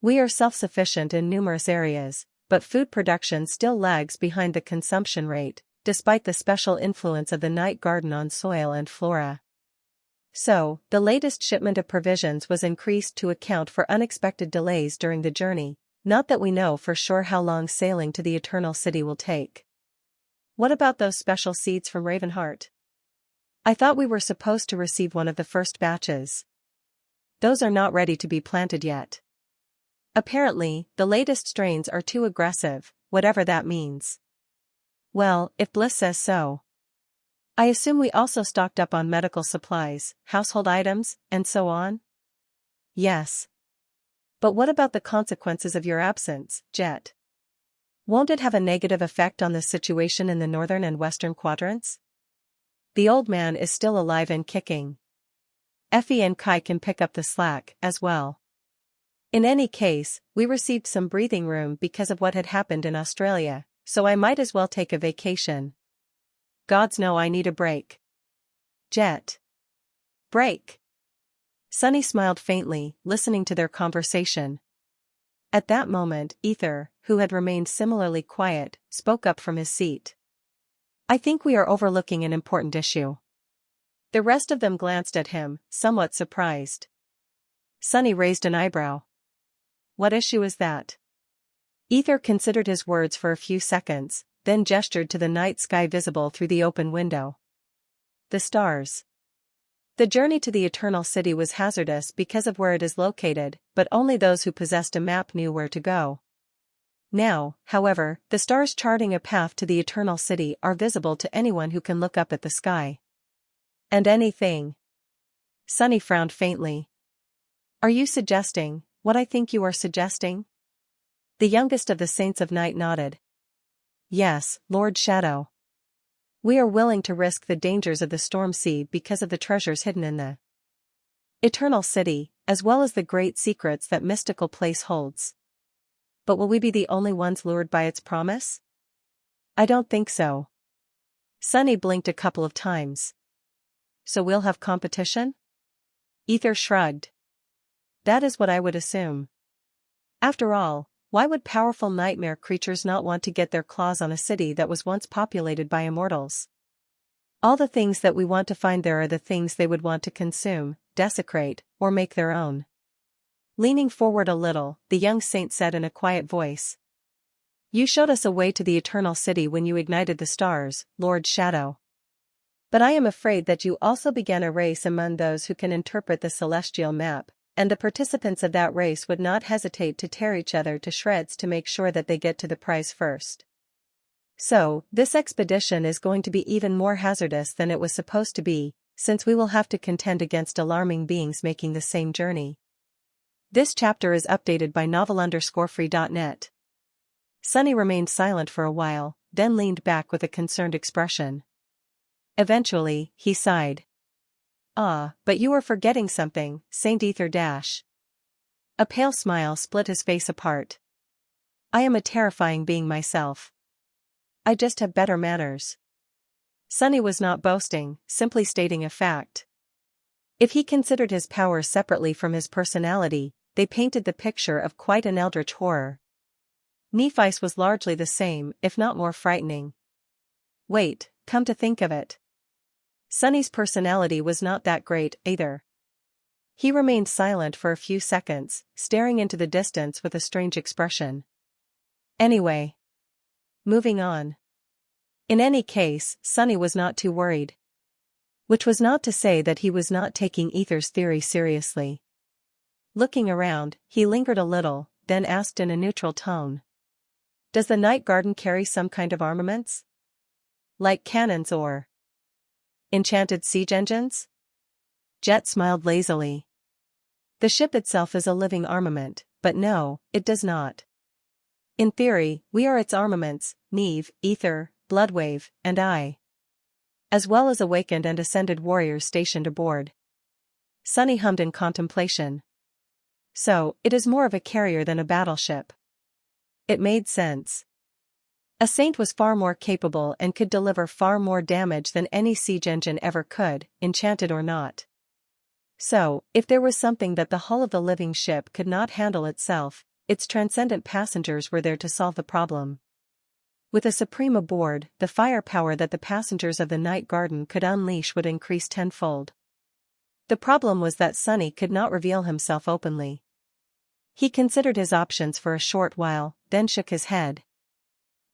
We are self-sufficient in numerous areas, but food production still lags behind the consumption rate, despite the special influence of the night garden on soil and flora. So, the latest shipment of provisions was increased to account for unexpected delays during the journey, not that we know for sure how long sailing to the Eternal City will take. What about those special seeds from Ravenheart? I thought we were supposed to receive one of the first batches. Those are not ready to be planted yet. Apparently, the latest strains are too aggressive, whatever that means. Well, if Bliss says so. I assume we also stocked up on medical supplies, household items, and so on? Yes. But what about the consequences of your absence, Jet? Won't it have a negative effect on the situation in the northern and western quadrants? The old man is still alive and kicking. Effie and Kai can pick up the slack, as well. In any case, we received some breathing room because of what had happened in Australia, so I might as well take a vacation. Gods know I need a break. Jet. Break. Sunny smiled faintly, listening to their conversation. At that moment, Ether, who had remained similarly quiet, spoke up from his seat. I think we are overlooking an important issue. The rest of them glanced at him, somewhat surprised. Sunny raised an eyebrow. What issue is that? Ether considered his words for a few seconds, then gestured to the night sky visible through the open window. The stars. The journey to the Eternal City was hazardous because of where it is located, but only those who possessed a map knew where to go. Now, however, the stars charting a path to the Eternal City are visible to anyone who can look up at the sky. And anything. Sunny frowned faintly. Are you suggesting what I think you are suggesting? The youngest of the Saints of Night nodded. Yes, Lord Shadow. We are willing to risk the dangers of the storm sea because of the treasures hidden in the Eternal City, as well as the great secrets that mystical place holds. But will we be the only ones lured by its promise? I don't think so. Sunny blinked a couple of times. So we'll have competition? Ether shrugged. That is what I would assume. After all, why would powerful nightmare creatures not want to get their claws on a city that was once populated by immortals? All the things that we want to find there are the things they would want to consume, desecrate, or make their own. Leaning forward a little, the young saint said in a quiet voice. You showed us a way to the Eternal City when you ignited the stars, Lord Shadow. But I am afraid that you also began a race among those who can interpret the celestial map, and the participants of that race would not hesitate to tear each other to shreds to make sure that they get to the prize first. So, this expedition is going to be even more hazardous than it was supposed to be, since we will have to contend against alarming beings making the same journey. This chapter is updated by novel_free.net. Sunny remained silent for a while, then leaned back with a concerned expression. Eventually, he sighed. Ah, but you are forgetting something, Saint Ether Dash. A pale smile split his face apart. I am a terrifying being myself. I just have better manners. Sunny was not boasting, simply stating a fact. If he considered his powers separately from his personality, they painted the picture of quite an eldritch horror. Nephi's was largely the same, if not more frightening. Wait, come to think of it. Sunny's personality was not that great, either. He remained silent for a few seconds, staring into the distance with a strange expression. Anyway. Moving on. In any case, Sunny was not too worried. Which was not to say that he was not taking Ether's theory seriously. Looking around, he lingered a little, then asked in a neutral tone. Does the Night Garden carry some kind of armaments? Like cannons or enchanted siege engines? Jet smiled lazily. The ship itself is a living armament, but no, it does not. In theory, we are its armaments, Neve, Ether, Bloodwave, and I. As well as awakened and ascended warriors stationed aboard. Sunny hummed in contemplation. So, it is more of a carrier than a battleship. It made sense. A saint was far more capable and could deliver far more damage than any siege engine ever could, enchanted or not. So, if there was something that the hull of the living ship could not handle itself, its transcendent passengers were there to solve the problem. With a Supreme aboard, the firepower that the passengers of the Night Garden could unleash would increase tenfold. The problem was that Sunny could not reveal himself openly. He considered his options for a short while, then shook his head.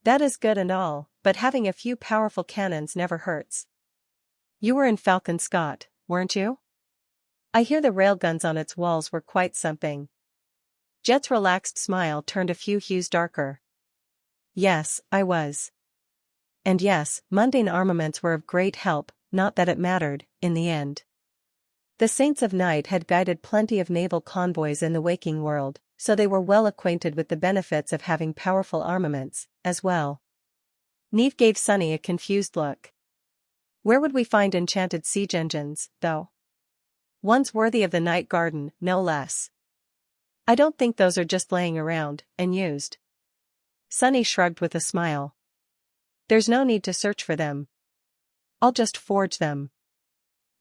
That is good and all, but having a few powerful cannons never hurts. You were in Falcon Scott, weren't you? I hear the railguns on its walls were quite something. Jet's relaxed smile turned a few hues darker. Yes, I was. And yes, mundane armaments were of great help, not that it mattered, in the end. The Saints of Night had guided plenty of naval convoys in the waking world, so they were well acquainted with the benefits of having powerful armaments, as well. Neve gave Sunny a confused look. Where would we find enchanted siege engines, though? Ones worthy of the Night Garden, no less. I don't think those are just laying around, unused. Sunny shrugged with a smile. There's no need to search for them. I'll just forge them.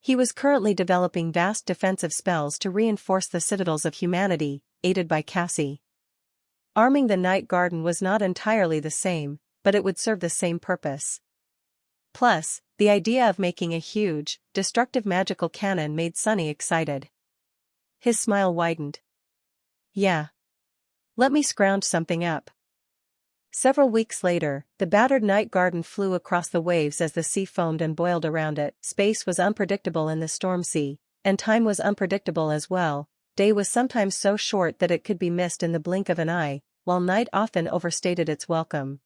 He was currently developing vast defensive spells to reinforce the citadels of humanity, aided by Cassie. Arming the Night Garden was not entirely the same, but it would serve the same purpose. Plus, the idea of making a huge, destructive magical cannon made Sunny excited. His smile widened. Yeah. Let me scrounge something up. Several weeks later, the battered Night Garden flew across the waves as the sea foamed and boiled around it. Space was unpredictable in the storm sea, and time was unpredictable as well. Day was sometimes so short that it could be missed in the blink of an eye, while night often overstated its welcome.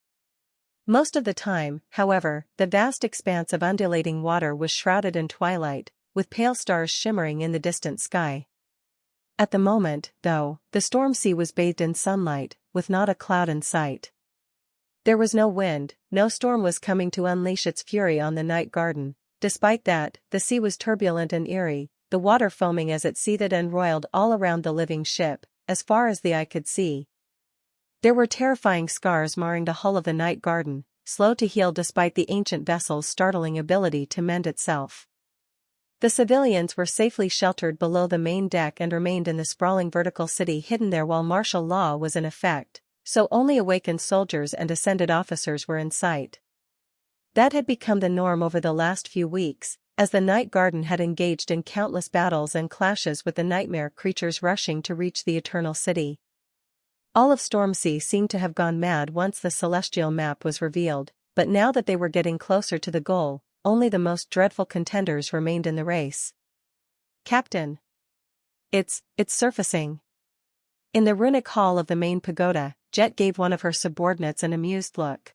Most of the time, however, the vast expanse of undulating water was shrouded in twilight, with pale stars shimmering in the distant sky. At the moment, though, the storm sea was bathed in sunlight, with not a cloud in sight. There was no wind, no storm was coming to unleash its fury on the Night Garden. Despite that, the sea was turbulent and eerie, the water foaming as it seethed and roiled all around the living ship, as far as the eye could see. There were terrifying scars marring the hull of the Night Garden, slow to heal despite the ancient vessel's startling ability to mend itself. The civilians were safely sheltered below the main deck and remained in the sprawling vertical city hidden there while martial law was in effect, so only awakened soldiers and ascended officers were in sight. That had become the norm over the last few weeks, as the Night Garden had engaged in countless battles and clashes with the nightmare creatures rushing to reach the Eternal City. All of Stormsea seemed to have gone mad once the celestial map was revealed, but now that they were getting closer to the goal, only the most dreadful contenders remained in the race. Captain. It's surfacing. In the runic hall of the main pagoda, Jet gave one of her subordinates an amused look.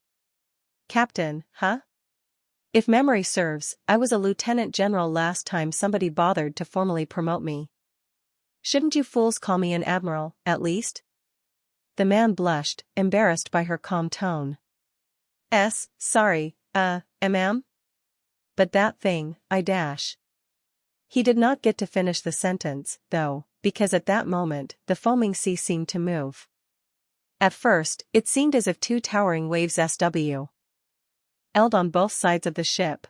Captain, huh? If memory serves, I was a lieutenant general last time somebody bothered to formally promote me. Shouldn't you fools call me an admiral, at least? The man blushed, embarrassed by her calm tone. Sorry, ma'am? But that thing, I dash. He did not get to finish the sentence, though, because at that moment, the foaming sea seemed to move. At first, it seemed as if two towering waves SW. L'd on both sides of the ship.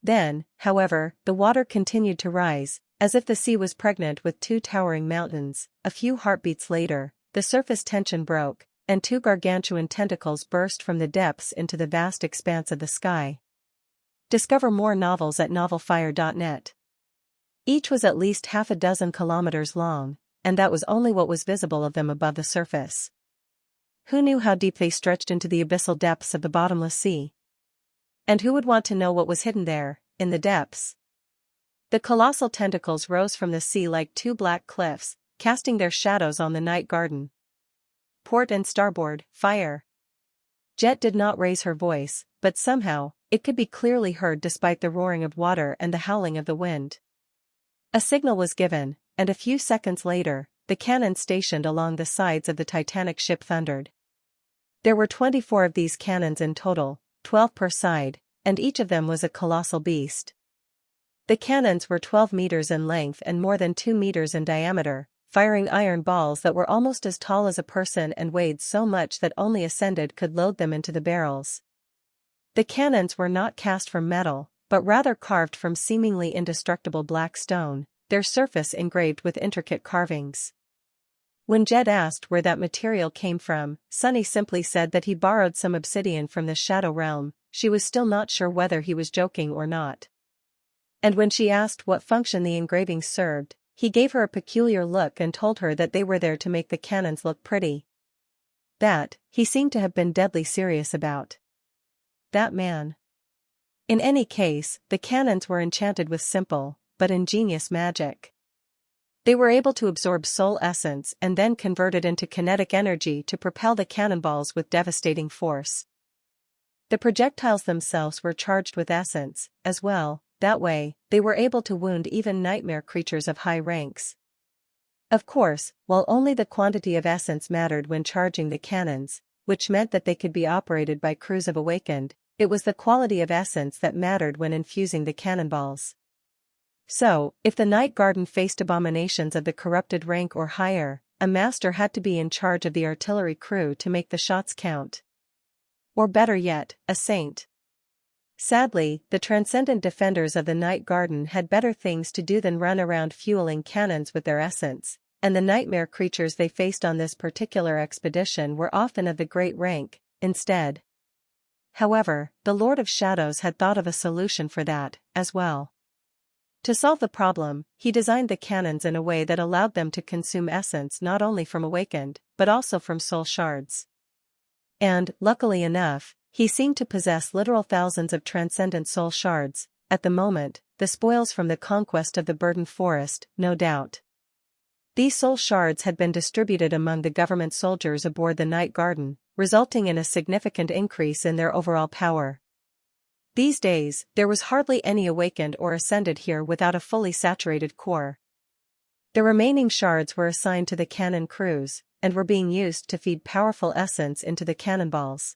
Then, however, the water continued to rise, as if the sea was pregnant with two towering mountains. A few heartbeats later, the surface tension broke, and two gargantuan tentacles burst from the depths into the vast expanse of the sky. Discover more novels at novelfire.net. Each was at least half a dozen kilometers long, and that was only what was visible of them above the surface. Who knew how deep they stretched into the abyssal depths of the bottomless sea? And who would want to know what was hidden there, in the depths? The colossal tentacles rose from the sea like two black cliffs, casting their shadows on the Night Garden. Port and starboard, fire. Jet did not raise her voice, but somehow, it could be clearly heard despite the roaring of water and the howling of the wind. A signal was given, and a few seconds later, the cannons stationed along the sides of the Titanic ship thundered. There were 24 of these cannons in total, 12 per side, and each of them was a colossal beast. The cannons were 12 meters in length and more than 2 meters in diameter, firing iron balls that were almost as tall as a person and weighed so much that only Ascended could load them into the barrels. The cannons were not cast from metal, but rather carved from seemingly indestructible black stone, their surface engraved with intricate carvings. When Jet asked where that material came from, Sunny simply said that he borrowed some obsidian from the Shadow Realm. She was still not sure whether he was joking or not. And when she asked what function the engravings served, he gave her a peculiar look and told her that they were there to make the cannons look pretty. That, he seemed to have been deadly serious about. That man. In any case, the cannons were enchanted with simple, but ingenious magic. They were able to absorb soul essence and then convert it into kinetic energy to propel the cannonballs with devastating force. The projectiles themselves were charged with essence, as well. That way, they were able to wound even nightmare creatures of high ranks. Of course, while only the quantity of essence mattered when charging the cannons, which meant that they could be operated by crews of awakened, it was the quality of essence that mattered when infusing the cannonballs. So, if the Night Garden faced abominations of the corrupted rank or higher, a master had to be in charge of the artillery crew to make the shots count. Or better yet, a saint. Sadly, the transcendent defenders of the Night Garden had better things to do than run around fueling cannons with their essence, and the nightmare creatures they faced on this particular expedition were often of the great rank, instead. However, the Lord of Shadows had thought of a solution for that, as well. To solve the problem, he designed the cannons in a way that allowed them to consume essence not only from awakened, but also from soul shards. And, luckily enough, he seemed to possess literal thousands of transcendent soul shards, at the moment, the spoils from the conquest of the burdened forest, no doubt. These soul shards had been distributed among the government soldiers aboard the Night Garden, resulting in a significant increase in their overall power. These days, there was hardly any awakened or ascended here without a fully saturated core. The remaining shards were assigned to the cannon crews, and were being used to feed powerful essence into the cannonballs.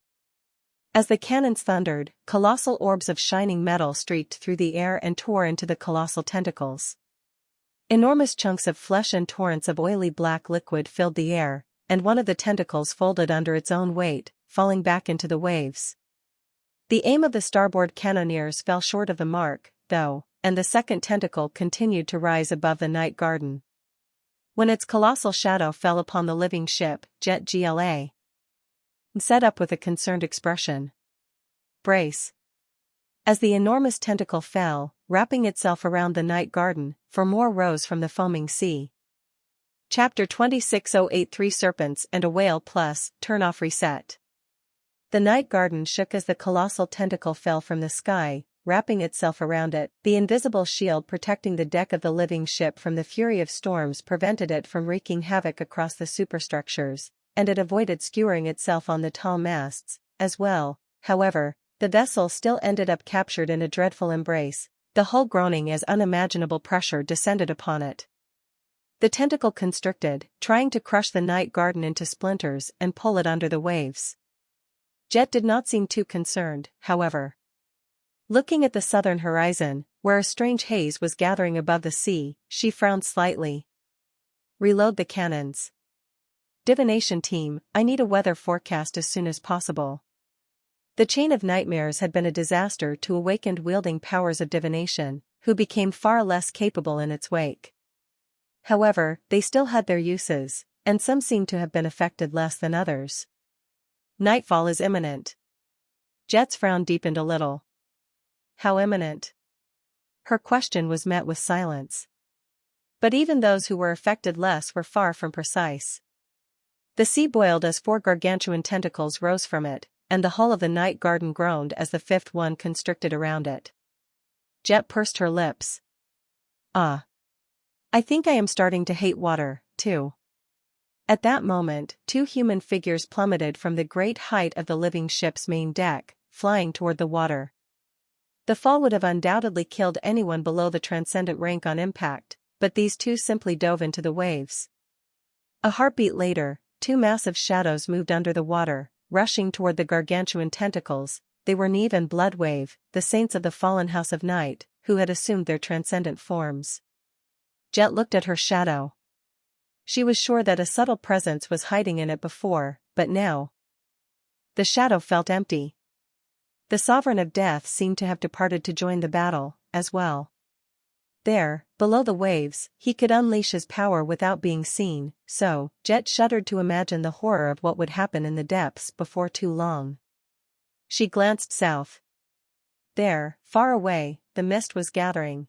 As the cannons thundered, colossal orbs of shining metal streaked through the air and tore into the colossal tentacles. Enormous chunks of flesh and torrents of oily black liquid filled the air, and one of the tentacles folded under its own weight, falling back into the waves. The aim of the starboard cannoneers fell short of the mark, though, and the second tentacle continued to rise above the Night Garden. When its colossal shadow fell upon the living ship, Jet Gla set up with a concerned expression. Brace. As the enormous tentacle fell, wrapping itself around the Night Garden, for more rose from the foaming sea. Chapter 26083 Serpents and a Whale Plus, Turn Off Reset. The Night Garden shook as the colossal tentacle fell from the sky, wrapping itself around it. The invisible shield protecting the deck of the living ship from the fury of storms prevented it from wreaking havoc across the superstructures, and it avoided skewering itself on the tall masts, as well. However, the vessel still ended up captured in a dreadful embrace, the hull groaning as unimaginable pressure descended upon it. The tentacle constricted, trying to crush the Night Garden into splinters and pull it under the waves. Jet did not seem too concerned, however. Looking at the southern horizon, where a strange haze was gathering above the sea, she frowned slightly. Reload the cannons. Divination team, I need a weather forecast as soon as possible. The chain of nightmares had been a disaster to awakened wielding powers of divination, who became far less capable in its wake. However, they still had their uses, and some seemed to have been affected less than others. Nightfall is imminent. Jet's frown deepened a little. How imminent? Her question was met with silence. But even those who were affected less were far from precise. The sea boiled as 4 gargantuan tentacles rose from it, and the hull of the Night Garden groaned as the 5th one constricted around it. Jet pursed her lips. Ah. I think I am starting to hate water, too. At that moment, 2 human figures plummeted from the great height of the living ship's main deck, flying toward the water. The fall would have undoubtedly killed anyone below the transcendent rank on impact, but these 2 simply dove into the waves. A heartbeat later, 2 massive shadows moved under the water, rushing toward the gargantuan tentacles. They were Neve and Bloodwave, the saints of the fallen House of Night, who had assumed their transcendent forms. Jet looked at her shadow. She was sure that a subtle presence was hiding in it before, but now. The shadow felt empty. The Sovereign of Death seemed to have departed to join the battle, as well. There, below the waves, he could unleash his power without being seen, so, Jet shuddered to imagine the horror of what would happen in the depths before too long. She glanced south. There, far away, the mist was gathering.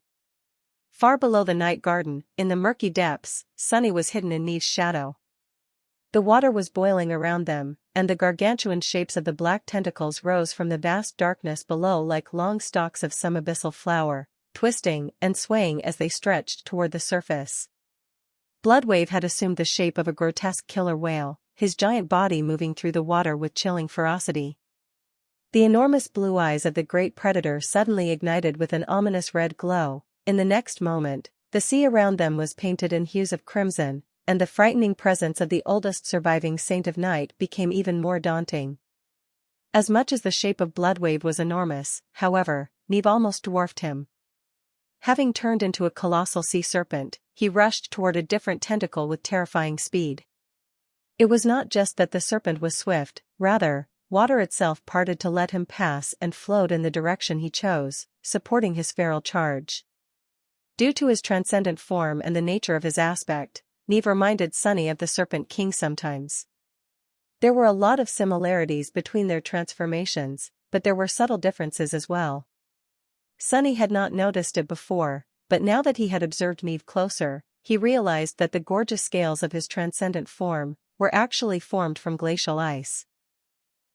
Far below the night garden, in the murky depths, Sunny was hidden in Neve's shadow. The water was boiling around them, and the gargantuan shapes of the black tentacles rose from the vast darkness below like long stalks of some abyssal flower, twisting and swaying as they stretched toward the surface. Bloodwave had assumed the shape of a grotesque killer whale, his giant body moving through the water with chilling ferocity. The enormous blue eyes of the great predator suddenly ignited with an ominous red glow. In the next moment, the sea around them was painted in hues of crimson, and the frightening presence of the oldest surviving saint of night became even more daunting. As much as the shape of Bloodwave was enormous, however, Neve almost dwarfed him. Having turned into a colossal sea serpent, he rushed toward a different tentacle with terrifying speed. It was not just that the serpent was swift, rather, water itself parted to let him pass and flowed in the direction he chose, supporting his feral charge. Due to his transcendent form and the nature of his aspect, Neve reminded Sunny of the Serpent King sometimes. There were a lot of similarities between their transformations, but there were subtle differences as well. Sunny had not noticed it before, but now that he had observed Neve closer, he realized that the gorgeous scales of his transcendent form were actually formed from glacial ice.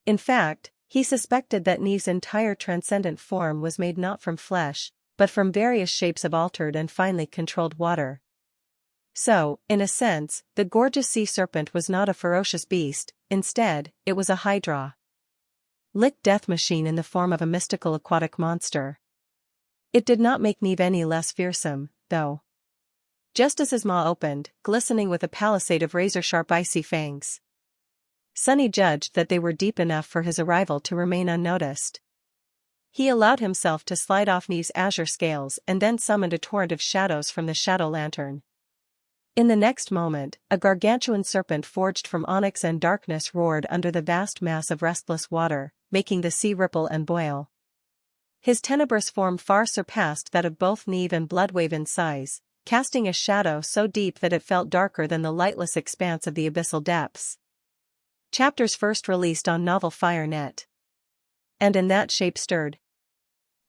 In fact, he suspected that Neve's entire transcendent form was made not from flesh, but from various shapes of altered and finely controlled water. So, in a sense, the gorgeous sea serpent was not a ferocious beast, instead, it was a hydra. Lick death machine in the form of a mystical aquatic monster. It did not make Neve any less fearsome, though. Just as his maw opened, glistening with a palisade of razor-sharp icy fangs, Sunny judged that they were deep enough for his arrival to remain unnoticed. He allowed himself to slide off Neve's azure scales and then summoned a torrent of shadows from the shadow lantern. In the next moment, a gargantuan serpent forged from onyx and darkness roared under the vast mass of restless water, making the sea ripple and boil. His tenebrous form far surpassed that of both Neve and Bloodwave in size, casting a shadow so deep that it felt darker than the lightless expanse of the abyssal depths. Chapters first released on Novel FireNet. And in that shape stirred.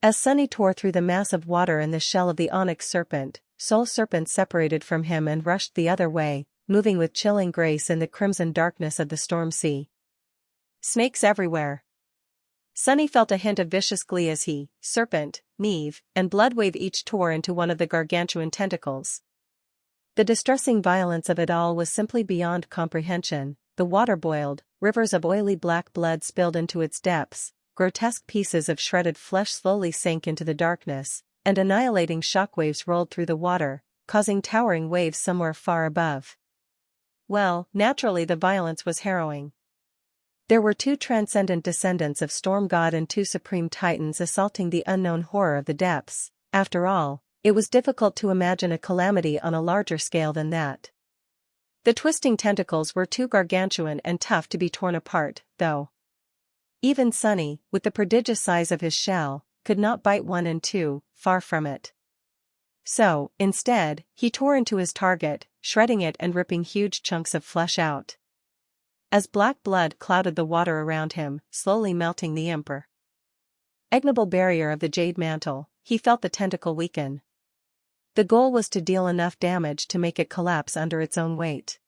As Sunny tore through the mass of water in the shell of the onyx serpent, Soul Serpent separated from him and rushed the other way, moving with chilling grace in the crimson darkness of the storm sea. Snakes everywhere. Sunny felt a hint of vicious glee as he, Serpent, Neve, and Bloodwave each tore into one of the gargantuan tentacles. The distressing violence of it all was simply beyond comprehension. The water boiled, rivers of oily black blood spilled into its depths, grotesque pieces of shredded flesh slowly sank into the darkness, and annihilating shockwaves rolled through the water, causing towering waves somewhere far above. Well, naturally the violence was harrowing. There were two transcendent descendants of Storm God and two supreme titans assaulting the unknown horror of the depths. After all, it was difficult to imagine a calamity on a larger scale than that. The twisting tentacles were too gargantuan and tough to be torn apart, though. Even Sunny, with the prodigious size of his shell, could not bite one in two, far from it. So, instead, he tore into his target, shredding it and ripping huge chunks of flesh out. As black blood clouded the water around him, slowly melting the impregnable barrier of the jade mantle, he felt the tentacle weaken. The goal was to deal enough damage to make it collapse under its own weight.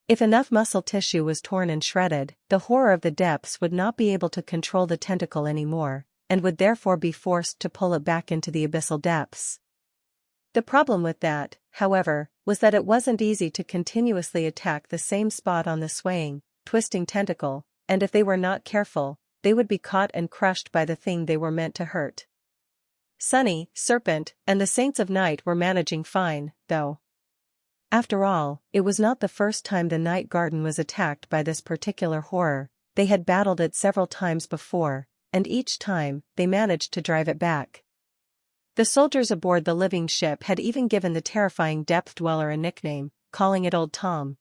If enough muscle tissue was torn and shredded, the horror of the depths would not be able to control the tentacle anymore, and would therefore be forced to pull it back into the abyssal depths. The problem with that, however, was that it wasn't easy to continuously attack the same spot on the swaying, twisting tentacle, and if they were not careful, they would be caught and crushed by the thing they were meant to hurt. Sunny, Serpent, and the Saints of Night were managing fine, though. After all, it was not the first time the Night Garden was attacked by this particular horror. They had battled it several times before, and each time, they managed to drive it back. The soldiers aboard the living ship had even given the terrifying depth dweller a nickname, calling it Old Tom.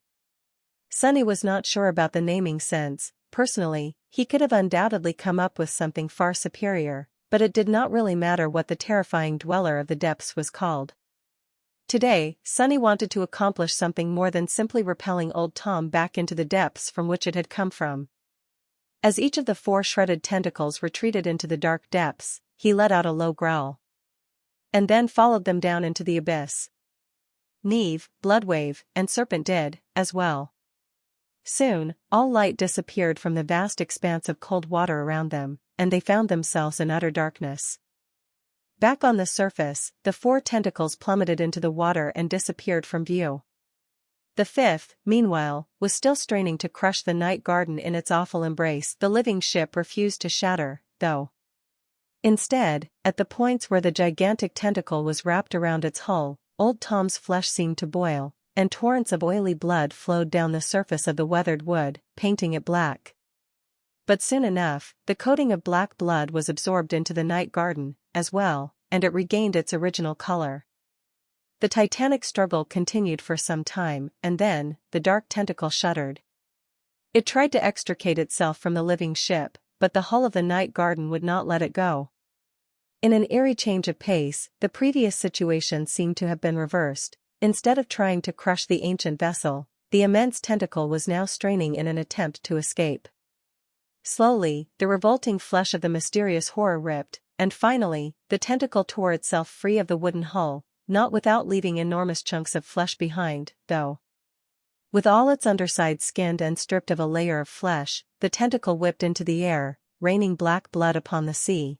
Sunny was not sure about the naming sense. Personally, he could have undoubtedly come up with something far superior, but it did not really matter what the terrifying dweller of the depths was called. Today, Sunny wanted to accomplish something more than simply repelling Old Tom back into the depths from which it had come from. As each of the 4 shredded tentacles retreated into the dark depths, he let out a low growl. And then followed them down into the abyss. Neve, Bloodwave, and Serpent did, as well. Soon, all light disappeared from the vast expanse of cold water around them, and they found themselves in utter darkness. Back on the surface, the 4 tentacles plummeted into the water and disappeared from view. The 5th, meanwhile, was still straining to crush the night garden in its awful embrace. The living ship refused to shatter, though. Instead, at the points where the gigantic tentacle was wrapped around its hull, Old Tom's flesh seemed to boil, and torrents of oily blood flowed down the surface of the weathered wood, painting it black. But soon enough, the coating of black blood was absorbed into the night garden, as well, and it regained its original color. The titanic struggle continued for some time, and then, the dark tentacle shuddered. It tried to extricate itself from the living ship, but the hull of the night garden would not let it go. In an eerie change of pace, the previous situation seemed to have been reversed. Instead of trying to crush the ancient vessel, the immense tentacle was now straining in an attempt to escape. Slowly, the revolting flesh of the mysterious horror ripped, and finally, the tentacle tore itself free of the wooden hull, not without leaving enormous chunks of flesh behind, though. With all its underside skinned and stripped of a layer of flesh, the tentacle whipped into the air, raining black blood upon the sea.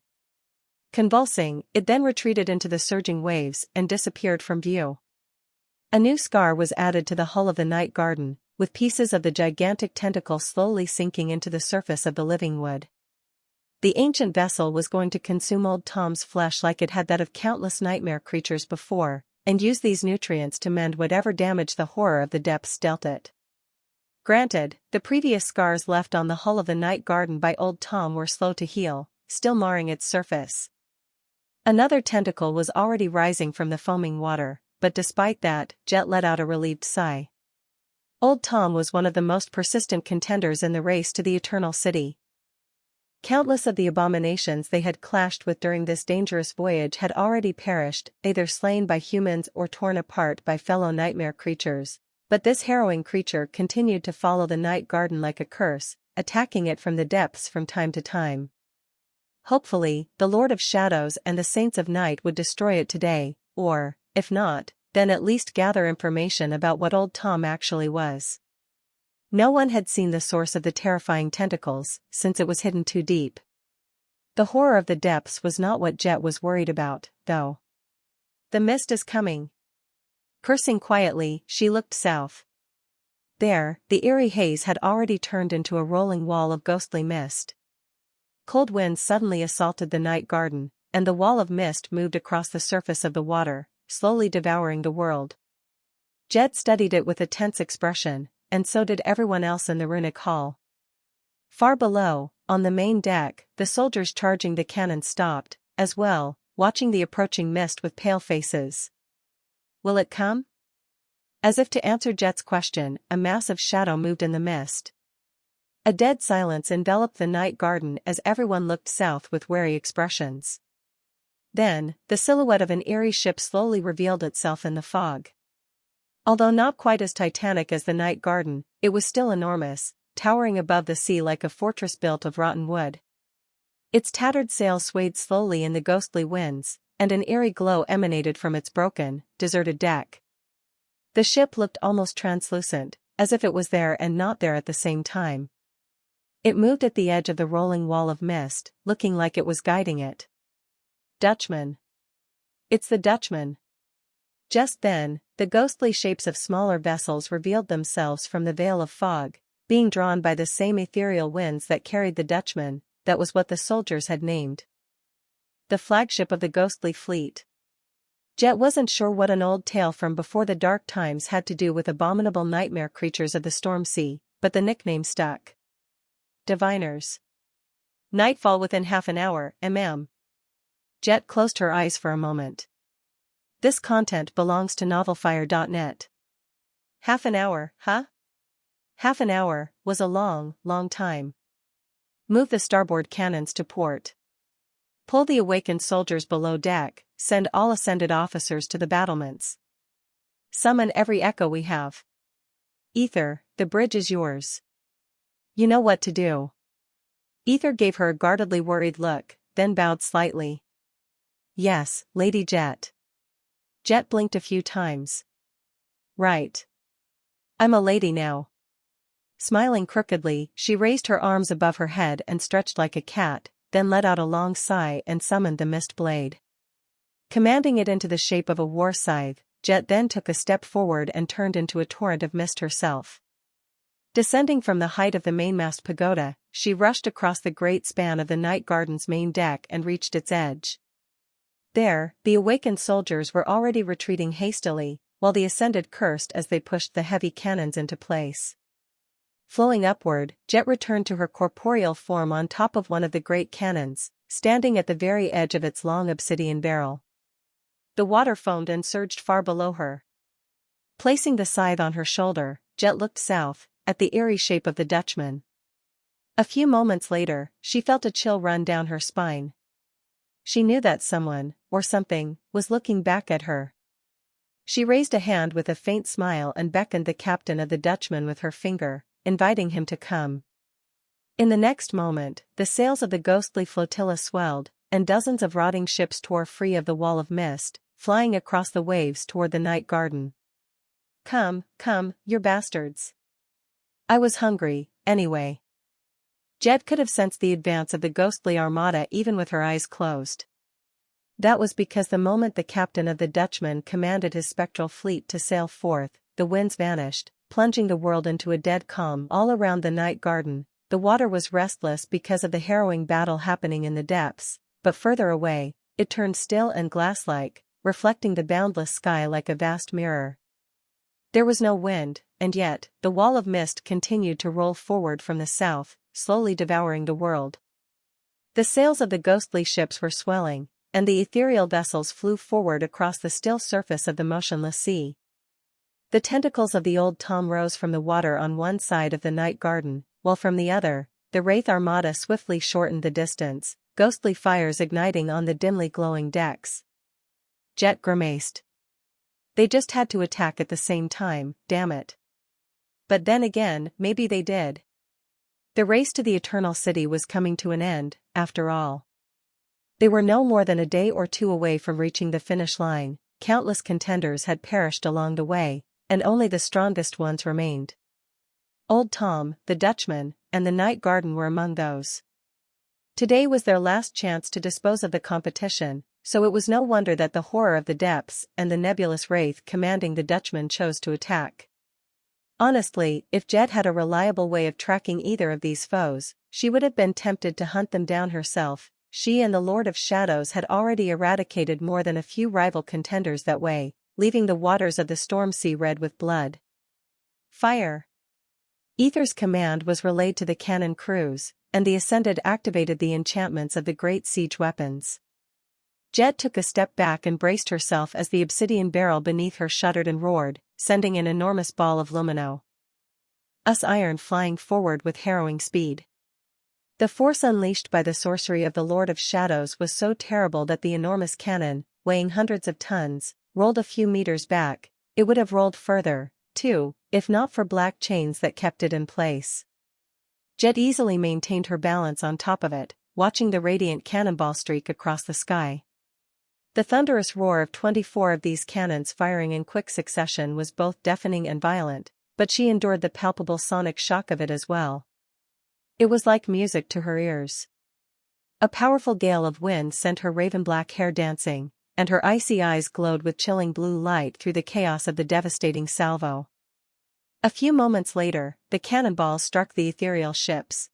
Convulsing, it then retreated into the surging waves and disappeared from view. A new scar was added to the hull of the night garden, with pieces of the gigantic tentacle slowly sinking into the surface of the living wood. The ancient vessel was going to consume Old Tom's flesh like it had that of countless nightmare creatures before, and use these nutrients to mend whatever damage the horror of the depths dealt it. Granted, the previous scars left on the hull of the night garden by Old Tom were slow to heal, still marring its surface. Another tentacle was already rising from the foaming water, but despite that, Jet let out a relieved sigh. Old Tom was one of the most persistent contenders in the race to the Eternal City. Countless of the abominations they had clashed with during this dangerous voyage had already perished, either slain by humans or torn apart by fellow nightmare creatures, but this harrowing creature continued to follow the night garden like a curse, attacking it from the depths from time to time. Hopefully, the Lord of Shadows and the Saints of Night would destroy it today, or, if not, then at least gather information about what Old Tom actually was. No one had seen the source of the terrifying tentacles, since it was hidden too deep. The horror of the depths was not what Jet was worried about, though. The mist is coming. Cursing quietly, she looked south. There, the eerie haze had already turned into a rolling wall of ghostly mist. Cold winds suddenly assaulted the night garden, and the wall of mist moved across the surface of the water, slowly devouring the world. Jet studied it with a tense expression, and so did everyone else in the runic hall. Far below, on the main deck, the soldiers charging the cannon stopped, as well, watching the approaching mist with pale faces. Will it come? As if to answer Jet's question, a massive shadow moved in the mist. A dead silence enveloped the night garden as everyone looked south with wary expressions. Then, the silhouette of an eerie ship slowly revealed itself in the fog. Although not quite as titanic as the night garden, it was still enormous, towering above the sea like a fortress built of rotten wood. Its tattered sails swayed slowly in the ghostly winds, and an eerie glow emanated from its broken, deserted deck. The ship looked almost translucent, as if it was there and not there at the same time. It moved at the edge of the rolling wall of mist, looking like it was guiding it. Dutchman. It's the Dutchman. Just then, the ghostly shapes of smaller vessels revealed themselves from the veil of fog, being drawn by the same ethereal winds that carried the Dutchman. That was what the soldiers had named the flagship of the ghostly fleet. Jet wasn't sure what an old tale from before the dark times had to do with abominable nightmare creatures of the storm sea, but the nickname stuck. Diviners. Nightfall within half an hour, Jet closed her eyes for a moment. This content belongs to novelfire.net. Half an hour, huh? Half an hour was a long, long time. Move the starboard cannons to port. Pull the awakened soldiers below deck, send all ascended officers to the battlements. Summon every echo we have. Ether, the bridge is yours. You know what to do. Ether gave her a guardedly worried look, then bowed slightly. Yes, Lady Jet. Jet blinked a few times. Right. I'm a lady now. Smiling crookedly, she raised her arms above her head and stretched like a cat, then let out a long sigh and summoned the mist blade. Commanding it into the shape of a war scythe, Jet then took a step forward and turned into a torrent of mist herself. Descending from the height of the mainmast pagoda, she rushed across the great span of the night garden's main deck and reached its edge. There, the awakened soldiers were already retreating hastily, while the ascended cursed as they pushed the heavy cannons into place. Flowing upward, Jet returned to her corporeal form on top of one of the great cannons, standing at the very edge of its long obsidian barrel. The water foamed and surged far below her. Placing the scythe on her shoulder, Jet looked south, at the eerie shape of the Dutchman. A few moments later, she felt a chill run down her spine. She knew that someone, or something, was looking back at her. She raised a hand with a faint smile and beckoned the captain of the Dutchman with her finger, inviting him to come. In the next moment, the sails of the ghostly flotilla swelled, and dozens of rotting ships tore free of the wall of mist, flying across the waves toward the night garden. Come, you bastards. I was hungry, anyway. Jet could have sensed the advance of the ghostly armada even with her eyes closed. That was because the moment the captain of the Dutchman commanded his spectral fleet to sail forth, the winds vanished, plunging the world into a dead calm all around the night garden. The water was restless because of the harrowing battle happening in the depths, but further away, it turned still and glass-like, reflecting the boundless sky like a vast mirror. There was no wind, and yet, the wall of mist continued to roll forward from the south, slowly devouring the world. The sails of the ghostly ships were swelling, and the ethereal vessels flew forward across the still surface of the motionless sea. The tentacles of the old Tom rose from the water on one side of the night garden, while from the other, the Wraith Armada swiftly shortened the distance, ghostly fires igniting on the dimly glowing decks. Jet grimaced. They just had to attack at the same time, damn it. But then again, maybe they did. The race to the Eternal City was coming to an end, after all. They were no more than a day or two away from reaching the finish line. Countless contenders had perished along the way, and only the strongest ones remained. Old Tom, the Dutchman, and the Night Garden were among those. Today was their last chance to dispose of the competition, so it was no wonder that the horror of the depths and the nebulous wraith commanding the Dutchman chose to attack. Honestly, if Jet had a reliable way of tracking either of these foes, she would have been tempted to hunt them down herself. She and the Lord of Shadows had already eradicated more than a few rival contenders that way, leaving the waters of the storm sea red with blood. Fire! Ether's command was relayed to the cannon crews, and the Ascended activated the enchantments of the great siege weapons. Jet took a step back and braced herself as the obsidian barrel beneath her shuddered and roared, sending an enormous ball of lumino. Iron flying forward with harrowing speed. The force unleashed by the sorcery of the Lord of Shadows was so terrible that the enormous cannon, weighing hundreds of tons, rolled a few meters back. It would have rolled further, too, if not for black chains that kept it in place. Jet easily maintained her balance on top of it, watching the radiant cannonball streak across the sky. The thunderous roar of 24 of these cannons firing in quick succession was both deafening and violent, but she endured the palpable sonic shock of it as well. It was like music to her ears. A powerful gale of wind sent her raven-black hair dancing, and her icy eyes glowed with chilling blue light through the chaos of the devastating salvo. A few moments later, the cannonballs struck the ethereal ships.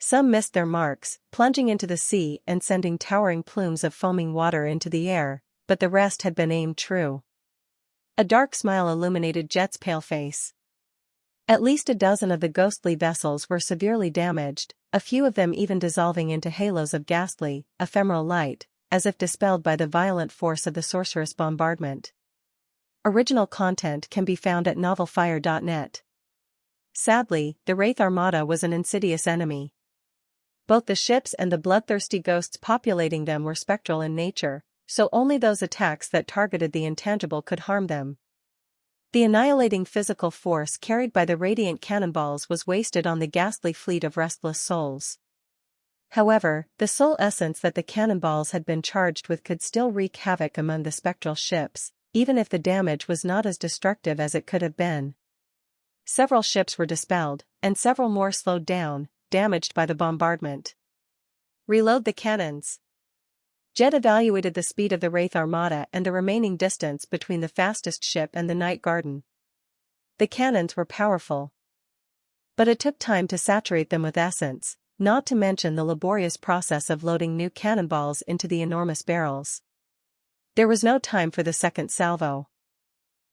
Some missed their marks, plunging into the sea and sending towering plumes of foaming water into the air, but the rest had been aimed true. A dark smile illuminated Jet's pale face. At least a dozen of the ghostly vessels were severely damaged, a few of them even dissolving into halos of ghastly, ephemeral light, as if dispelled by the violent force of the sorceress bombardment. Original content can be found at novelfire.net. Sadly, the Wraith Armada was an insidious enemy. Both the ships and the bloodthirsty ghosts populating them were spectral in nature, so only those attacks that targeted the intangible could harm them. The annihilating physical force carried by the radiant cannonballs was wasted on the ghastly fleet of restless souls. However, the soul essence that the cannonballs had been charged with could still wreak havoc among the spectral ships, even if the damage was not as destructive as it could have been. Several ships were dispelled, and several more slowed down, damaged by the bombardment. Reload the cannons. Jet evaluated the speed of the Wraith Armada and the remaining distance between the fastest ship and the Night Garden. The cannons were powerful, but it took time to saturate them with essence, not to mention the laborious process of loading new cannonballs into the enormous barrels. There was no time for the second salvo.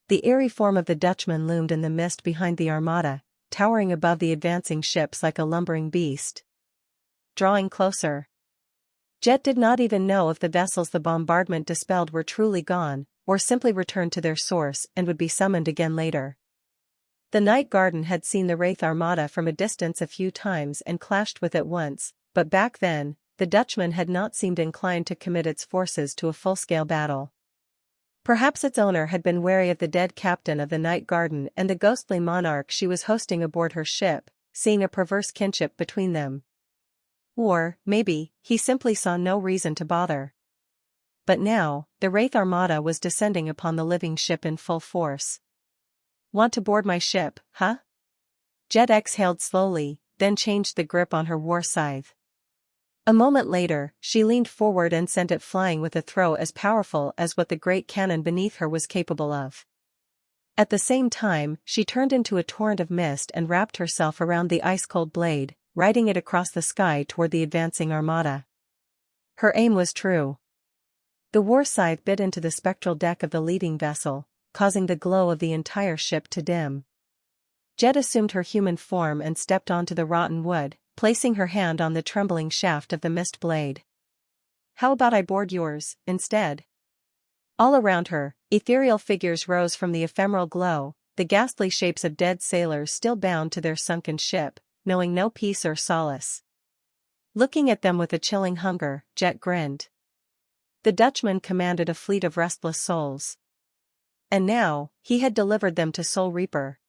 The eerie form of the Dutchman loomed in the mist behind the Armada, towering above the advancing ships like a lumbering beast. Drawing closer. Jet did not even know if the vessels the bombardment dispelled were truly gone, or simply returned to their source and would be summoned again later. The Night Garden had seen the Wraith Armada from a distance a few times and clashed with it once, but back then, the Dutchman had not seemed inclined to commit its forces to a full-scale battle. Perhaps its owner had been wary of the dead captain of the Night Garden and the ghostly monarch she was hosting aboard her ship, seeing a perverse kinship between them. Or, maybe, he simply saw no reason to bother. But now, the Wraith Armada was descending upon the living ship in full force. Want to board my ship, huh? Jet exhaled slowly, then changed the grip on her war scythe. A moment later, she leaned forward and sent it flying with a throw as powerful as what the great cannon beneath her was capable of. At the same time, she turned into a torrent of mist and wrapped herself around the ice-cold blade, riding it across the sky toward the advancing Armada. Her aim was true. The war scythe bit into the spectral deck of the leading vessel, causing the glow of the entire ship to dim. Jet assumed her human form and stepped onto the rotten wood, placing her hand on the trembling shaft of the mist blade. How about I board yours, instead? All around her, ethereal figures rose from the ephemeral glow, the ghastly shapes of dead sailors still bound to their sunken ship, knowing no peace or solace. Looking at them with a chilling hunger, Jet grinned. The Dutchman commanded a fleet of restless souls. And now, he had delivered them to Soul Reaper.